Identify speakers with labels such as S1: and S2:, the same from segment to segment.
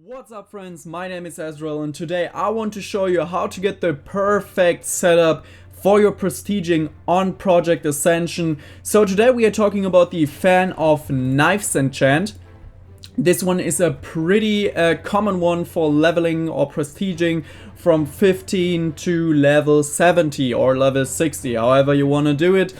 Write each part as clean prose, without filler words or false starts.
S1: What's up friends, my name is Asraael and today I want to show you how to get the perfect setup for your prestiging on Project Ascension. So today we are talking about the Fan of Knives enchant. This one is a pretty common one for leveling or prestiging from 15 to level 70 or level 60, however you want to do it.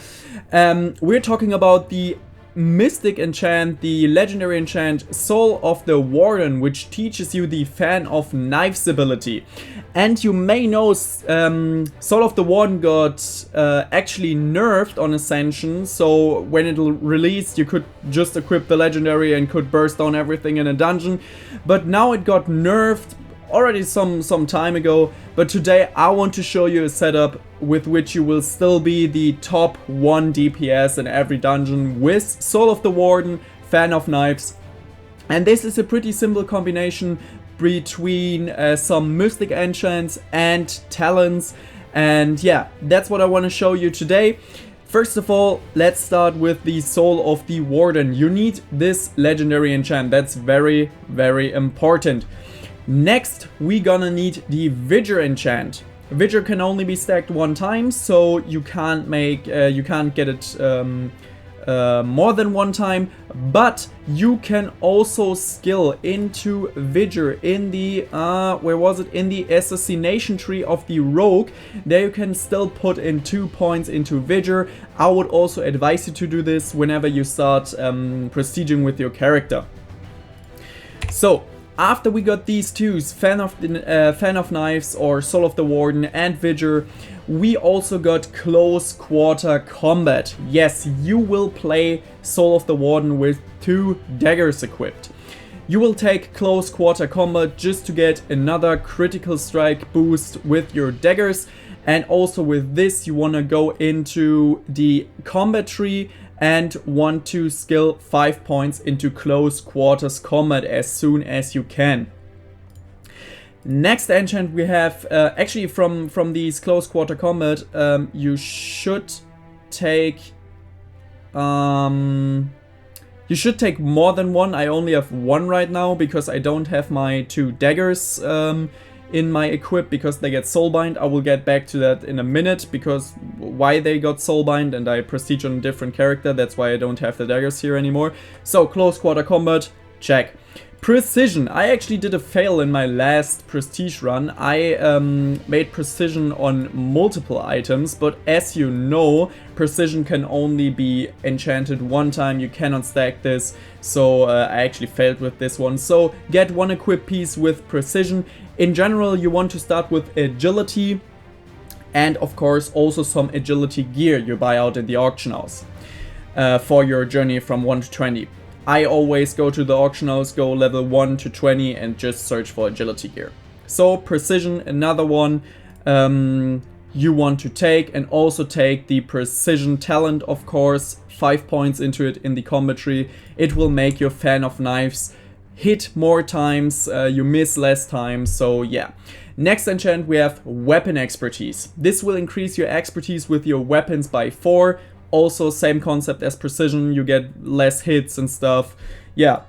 S1: We're talking about the Mythic enchant, the legendary enchant Soul of the Warden, which teaches you the Fan of Knives ability. And you may know Soul of the Warden got actually nerfed on Ascension, so when it released you could just equip the legendary and could burst down everything in a dungeon. But now it got nerfed already some time ago, but today I want to show you a setup with which you will still be the top 1 DPS in every dungeon with Soul of the Warden, Fan of Knives. And this is a pretty simple combination between some Mythic enchants and talents, and yeah, that's what I want to show you today. First of all, let's start with the Soul of the Warden. You need this legendary enchant, that's very important. Next, we gonna need the Vigor enchant. Vigor can only be stacked one time, so you can't get it more than one time, but you can also skill into Vigor in the in the assassination tree of the rogue. There you can still put in 2 points into Vigor. I would also advise you to do this whenever you start prestiging with your character. So after we got these two, Fan of Knives or Soul of the Warden and Vigor, we also got Close Quarter Combat. Yes, you will play Soul of the Warden with 2 daggers equipped. You will take Close Quarter Combat just to get another critical strike boost with your daggers, and also with this you want to go into the combat tree and want to skill 5 points into Close Quarters Combat as soon as you can. Next enchant we have, actually from these Close Quarter Combat, you should take more than one. I only have 1 right now because I don't have my 2 daggers in my equip because they get soulbind. I will get back to that in a minute because why they got soulbind, and I prestige on a different character, that's why I don't have the daggers here anymore. So Close Quarter Combat, check. Precision, I actually did a fail in my last prestige run. I made precision on multiple items, but as you know, precision can only be enchanted 1 time, you cannot stack this, so I actually failed with this one. So get 1 equip piece with precision. In general, you want to start with agility, and of course also some agility gear you buy out in the auction house for your journey from 1 to 20. I always go to the auction house, go level 1 to 20 and just search for agility gear. So precision, another one you want to take, and also take the precision talent, of course, 5 points into it in the combat tree. It will make your Fan of Knives hit more times, you miss less times, so yeah. Next enchant we have Weapon Expertise. This will increase your expertise with your weapons by 4. Also same concept as precision, you get less hits and stuff. Yeah,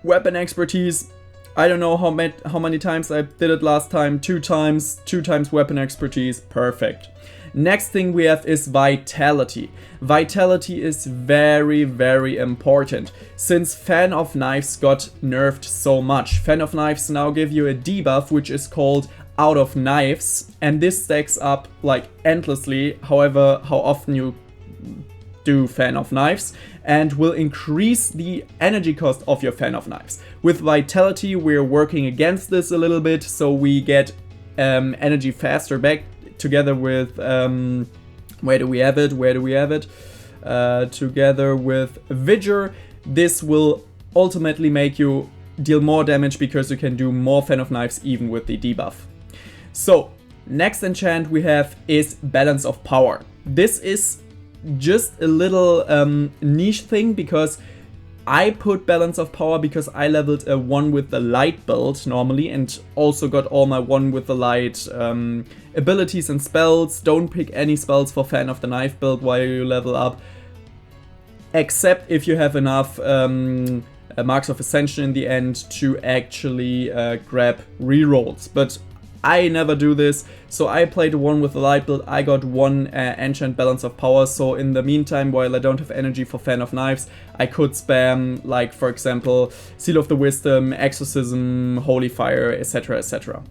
S1: Weapon Expertise, I don't know how many times I did it last time. 2 times, 2 times Weapon Expertise, perfect. Next thing we have is Vitality. Vitality is very important. Since Fan of Knives got nerfed so much, Fan of Knives now give you a debuff which is called Out of Knives, and this stacks up like endlessly, however how often you do Fan of Knives, and will increase the energy cost of your Fan of Knives. With Vitality we're working against this a little bit, so we get energy faster back. Together with where do we have it? Together with Vigor, this will ultimately make you deal more damage because you can do more Fan of Knives even with the debuff. So next enchant we have is Balance of Power. This is just a little niche thing because I put Balance of Power because I leveled a 1 with the light build normally, and also got all my 1 with the light abilities and spells. Don't pick any spells for Fan of the Knife build while you level up, except if you have enough Marks of Ascension in the end to actually grab rerolls. But I never do this, so I played one with the light build. I got one enchant balance of power, so in the meantime, while I don't have energy for Fan of Knives, I could spam, like, for example, Seal of the Wisdom, Exorcism, Holy Fire, etc, etc.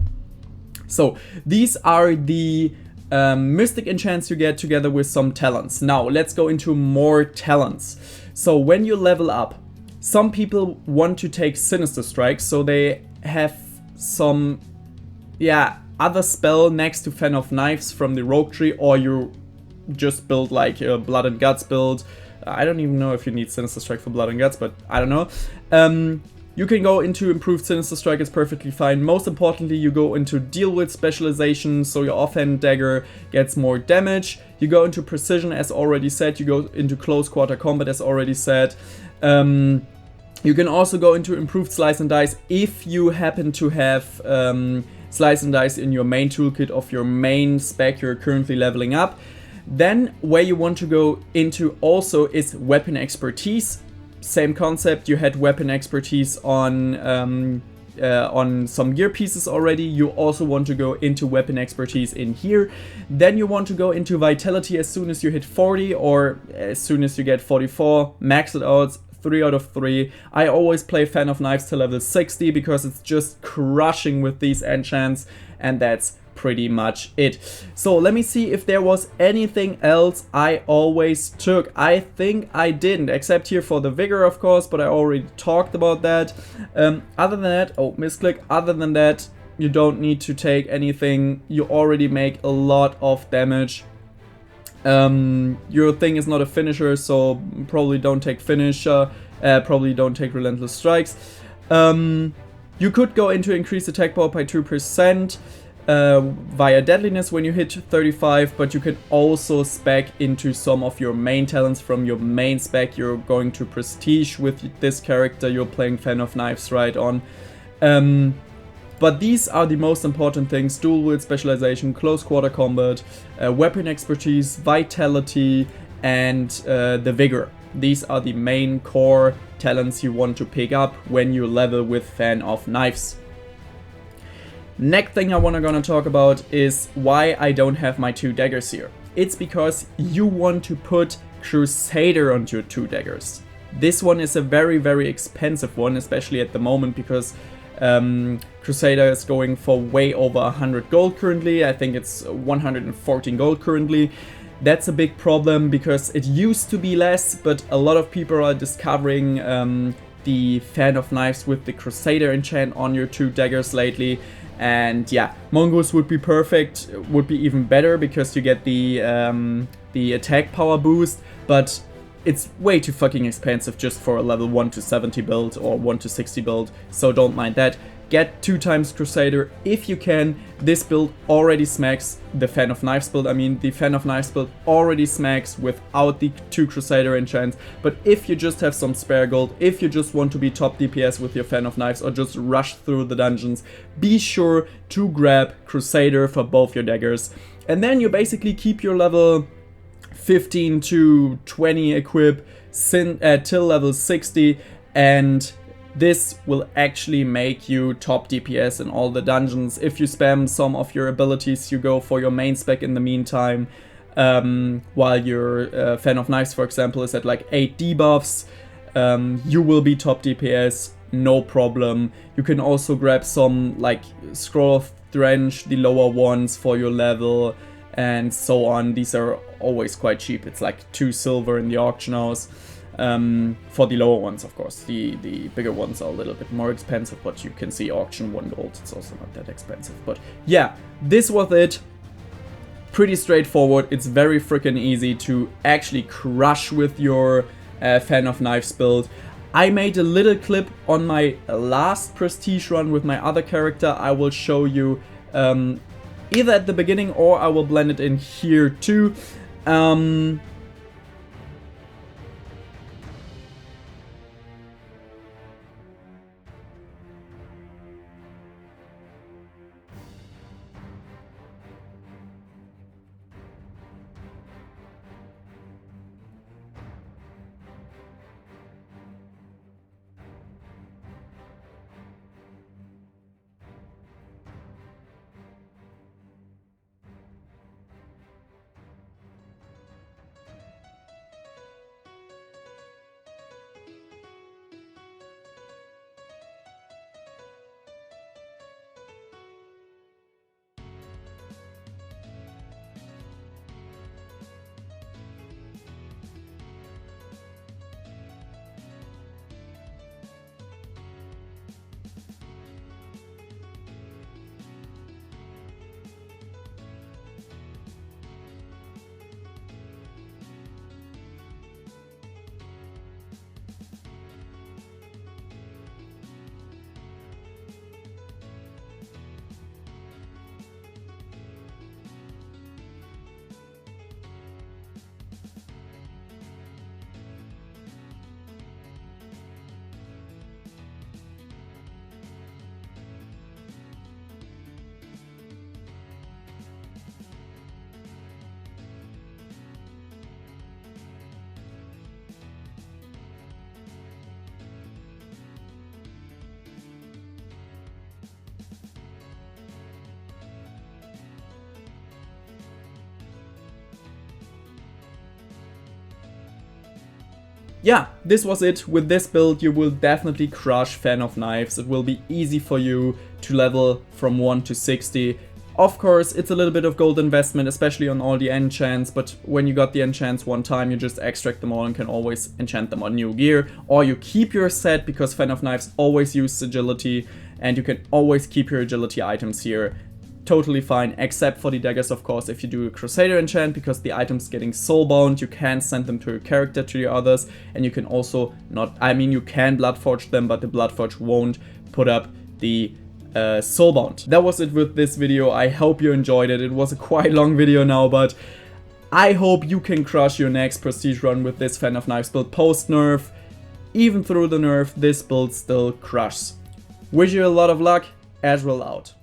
S1: So these are the Mystic enchants you get together with some talents. Now let's go into more talents. So when you level up, some people want to take Sinister Strikes, so they have some other spell next to Fan of Knives from the Rogue tree, or you just build like a Blood and Guts build. I don't even know if you need Sinister Strike for Blood and Guts, but I don't know. You can go into Improved Sinister Strike, it's perfectly fine. Most importantly, you go into Deal With Specialization, so your offhand dagger gets more damage. You go into Precision, as already said. You go into Close Quarter Combat, as already said. You can also go into Improved Slice and Dice if you happen to have Slice and Dice in your main toolkit of your main spec you're currently leveling up. Then where you want to go into also is Weapon Expertise. Same concept, you had Weapon Expertise on some gear pieces already. You also want to go into Weapon Expertise in here. Then you want to go into Vitality as soon as you hit 40 or as soon as you get 44. Max it out, 3 out of 3. I always play Fan of Knives to level 60 because it's just crushing with these enchants, and that's pretty much it. So let me see if there was anything else I always took. I think I didn't, except here for the Vigor, of course, but I already talked about that. Other than that, oh, misclick. Other than that, you don't need to take anything. You already make a lot of damage. Your thing is not a finisher, so probably don't take finisher, probably don't take Relentless Strikes. You could go into Increased Attack Power by 2%. Via Deadliness when you hit 35, but you can also spec into some of your main talents from your main spec. You're going to Prestige with this character, you're playing Fan of Knives right on. But these are the most important things: Dual Wield Specialization, Close Quarter Combat, Weapon Expertise, Vitality, and the Vigor. These are the main core talents you want to pick up when you level with Fan of Knives. Next thing I gonna talk about is why I don't have my 2 daggers here. It's because you want to put Crusader onto your 2 daggers. This one is a very, very expensive one, especially at the moment, because Crusader is going for way over 100 gold currently. I think it's 114 gold currently. That's a big problem because it used to be less, but a lot of people are discovering the Fan of Knives with the Crusader enchant on your 2 daggers lately. And yeah, Mongoose would be perfect, would be even better because you get the attack power boost, but it's way too fucking expensive just for a level 1 to 70 build or 1 to 60 build, so don't mind that. Get 2 times Crusader if you can. This build already smacks the Fan of Knives build. I mean, the Fan of Knives build already smacks without the 2 Crusader enchants. But if you just have some spare gold, if you just want to be top DPS with your Fan of Knives or just rush through the dungeons, be sure to grab Crusader for both your daggers. And then you basically keep your level 15 to 20 equip till level 60, and this will actually make you top DPS in all the dungeons. If you spam some of your abilities, you go for your main spec in the meantime, while your Fan of Knives, for example, is at like 8 debuffs, you will be top DPS, no problem. You can also grab some like Scroll of Drench, the lower ones for your level, and so on. These are always quite cheap. It's like 2 silver in the auction house. For the lower ones, of course. The bigger ones are a little bit more expensive, but you can see auction 1 gold. It's also not that expensive. But yeah, this was it. Pretty straightforward. It's very freaking easy to actually crush with your Fan of Knives build. I made a little clip on my last Prestige run with my other character. I will show you either at the beginning or I will blend it in here too. yeah, this was it. With this build, you will definitely crush Fan of Knives. It will be easy for you to level from 1 to 60. Of course, it's a little bit of gold investment, especially on all the enchants, but when you got the enchants one time, you just extract them all and can always enchant them on new gear. Or you keep your set, because Fan of Knives always uses agility, and you can always keep your agility items here. Totally fine, except for the daggers, of course. If you do a Crusader enchant, because the item's getting soulbound, you can send them to your character, to the others, and you can also not, I mean, you can Bloodforge them, but the Bloodforge won't put up the soulbound. That was it with this video. I hope you enjoyed it. It was a quite long video now, but I hope you can crush your next prestige run with this Fan of Knives build post nerf. Even through the nerf, this build still crushes. Wish you a lot of luck. Asraael out.